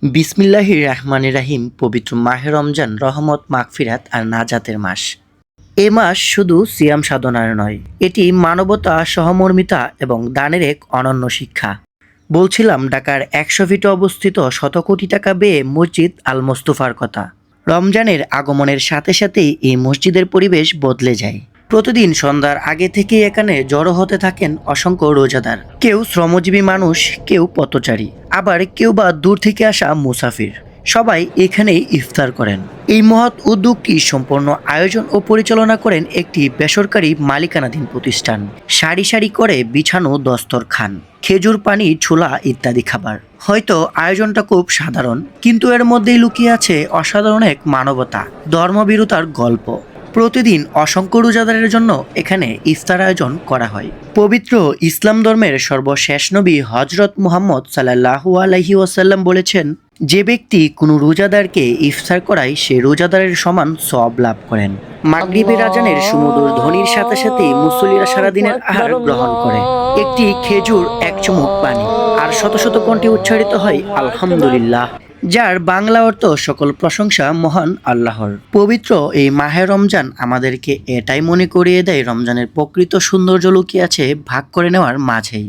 বিসমিল্লাহির রহমানির রাহিম। পবিত্র মাহে রমজান রহমত, মাগফিরাত আর নাজাতের মাস। এ মাস শুধু সিয়াম সাধনার নয়, এটি মানবতা, সহমর্মিতা এবং দানের এক অনন্য শিক্ষা। বলছিলাম ঢাকার ১০০ ফিটে অবস্থিত শত কোটি টাকা ব্যয়ে মসজিদ আল মোস্তফার কথা। রমজানের আগমনের সাথে সাথেই এই মসজিদের পরিবেশ বদলে যায়। প্রতিদিন সন্ধ্যার আগে থেকেই এখানে জড়ো হতে থাকেন অসংখ্য রোজাদার। কেউ শ্রমজীবী মানুষ, কেউ পথচারী, আবার কেউ বা দূর থেকে আসা মুসাফির। সবাই এখানেই ইফতার করেন। এই মহৎ উদ্যোগটি সম্পূর্ণ আয়োজন ও পরিচালনা করেন একটি বেসরকারি মালিকানাধীন প্রতিষ্ঠান। সারি সারি করে বিছানো দস্তরখান, খেজুর পানি, ছোলা ইত্যাদি খাবার। হয়তো আয়োজনটা খুব সাধারণ, কিন্তু এর মধ্যেই লুকিয়ে আছে অসাধারণ এক মানবতা, ধর্মভীরুতার গল্প। প্রতিদিন অসংখ্য রোজাদারের জন্য এখানে ইফতার আয়োজন করা হয়। পবিত্র ইসলাম ধর্মের সর্বশেষ নবী হজরত মুহাম্মদ সাল্লাল্লাহু আলাইহি ওয়াসাল্লাম বলেছেন, যে ব্যক্তি কোনো রোজাদারকে ইফতার করায় সে রোজাদারের সমান সওয়াব লাভ করেন। মাগরিবের আজানের সুমধুর ধ্বনির সাথে সাথেই মুসল্লিরা সারাদিনের আহার গ্রহণ করে। একটি খেজুর, এক চুমুক পানি, আর শত শত কণ্ঠে উচ্চারিত হয় আলহামদুলিল্লাহ, যার বাংলা অর্থ সকল প্রশংসা মহান আল্লাহর। পবিত্র এই মাহে রমজান আমাদেরকে এটাই মনে করিয়ে দেয়, রমজানের প্রকৃত সৌন্দর্য লুকিয়ে আছে ভাগ করে নেওয়ার মাঝেই।